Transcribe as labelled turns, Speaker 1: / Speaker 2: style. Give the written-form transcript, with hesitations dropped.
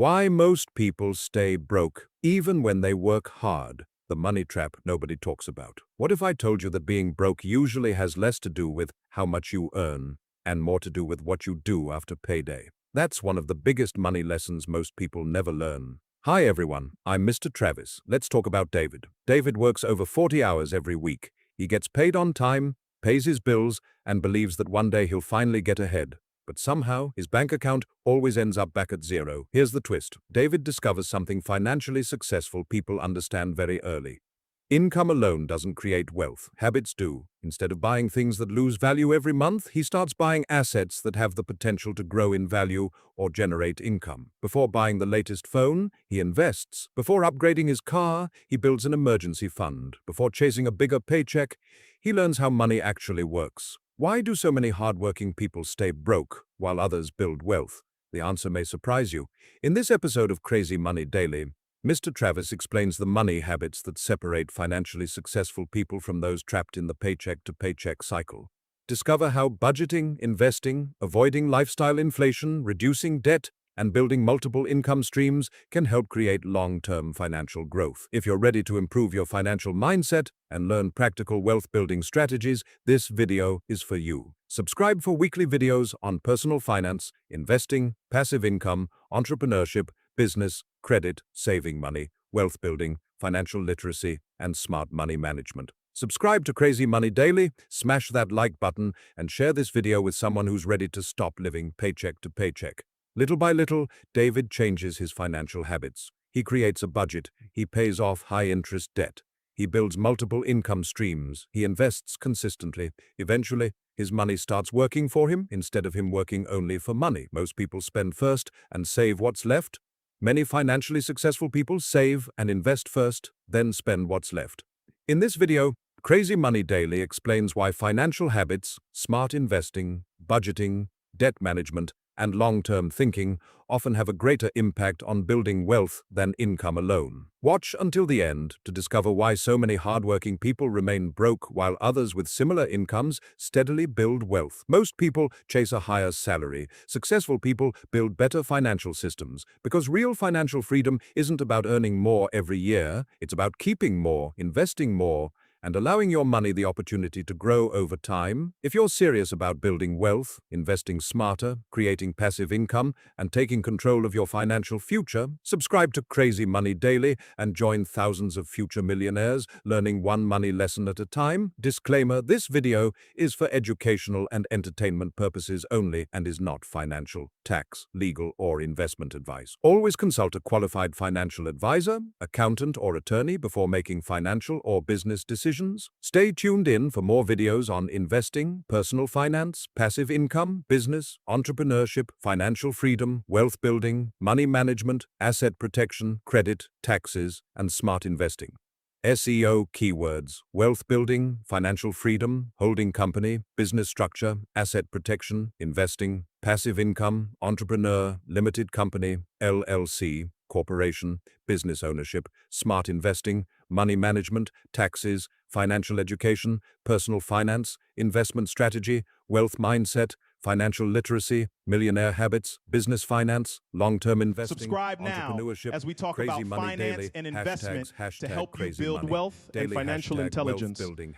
Speaker 1: Why most people stay broke, even when they work hard. The money trap nobody talks about. What if I told you that being broke usually has less to do with how much you earn and more to do with what you do after payday? That's one of the biggest money lessons most people never learn. Hi everyone, I'm Mr. Travis. Let's talk about David. David works over 40 hours every week. He gets paid on time, pays his bills, and believes that one day he'll finally get ahead. But somehow, his bank account always ends up back at zero. Here's the twist. David discovers something financially successful people understand very early. Income alone doesn't create wealth. Habits do. Instead of buying things that lose value every month, he starts buying assets that have the potential to grow in value or generate income. Before buying the latest phone, he invests. Before upgrading his car, he builds an emergency fund. Before chasing a bigger paycheck, he learns how money actually works. Why do so many hardworking people stay broke while others build wealth? The answer may surprise you. In this episode of Crazy Money Daily, Mr. Travis explains the money habits that separate financially successful people from those trapped in the paycheck-to-paycheck cycle. Discover how budgeting, investing, avoiding lifestyle inflation, reducing debt, and building multiple income streams can help create long-term financial growth. If you're ready to improve your financial mindset and learn practical wealth-building strategies, this video is for you. Subscribe for weekly videos on personal finance, investing, passive income, entrepreneurship, business, credit, saving money, wealth building, financial literacy, and smart money management. Subscribe to Crazy Money Daily, smash that like button, and share this video with someone who's ready to stop living paycheck to paycheck. Little by little, David changes his financial habits. He creates a budget. He pays off high-interest debt. He builds multiple income streams. He invests consistently. Eventually, his money starts working for him instead of him working only for money. Most people spend first and save what's left. Many financially successful people save and invest first, then spend what's left. In this video, Crazy Money Daily explains why financial habits, smart investing, budgeting, debt management, and long-term thinking often have a greater impact on building wealth than income alone. Watch until the end to discover why so many hardworking people remain broke while others with similar incomes steadily build wealth. Most people chase a higher salary. Successful people build better financial systems because real financial freedom isn't about earning more every year. It's about keeping more, investing more, and allowing your money the opportunity to grow over time. If you're serious about building wealth, investing smarter, creating passive income, and taking control of your financial future, subscribe to Crazy Money Daily and join thousands of future millionaires learning one money lesson at a time. Disclaimer, this video is for educational and entertainment purposes only and is not financial, tax, legal, or investment advice. Always consult a qualified financial advisor, accountant, or attorney before making financial or business decisions. Stay tuned in for more videos on investing, personal finance, passive income, business, entrepreneurship, financial freedom, wealth building, money management, asset protection, credit, taxes, and smart investing. SEO keywords: wealth building, financial freedom, holding company, business structure, asset protection, investing, passive income, entrepreneur, limited company, LLC, corporation, business ownership, smart investing, money management, taxes, financial education, personal finance, investment strategy, wealth mindset, financial literacy, millionaire habits, business finance, long-term investing,
Speaker 2: Subscribe now
Speaker 1: entrepreneurship,
Speaker 2: as we talk
Speaker 1: Crazy
Speaker 2: about
Speaker 1: Money
Speaker 2: finance
Speaker 1: Daily,
Speaker 2: and investment
Speaker 1: hashtags,
Speaker 2: to
Speaker 1: hashtag
Speaker 2: help you
Speaker 1: Crazy
Speaker 2: build
Speaker 1: Money
Speaker 2: wealth and
Speaker 1: Daily,
Speaker 2: financial
Speaker 1: hashtag
Speaker 2: intelligence.
Speaker 1: wealth building.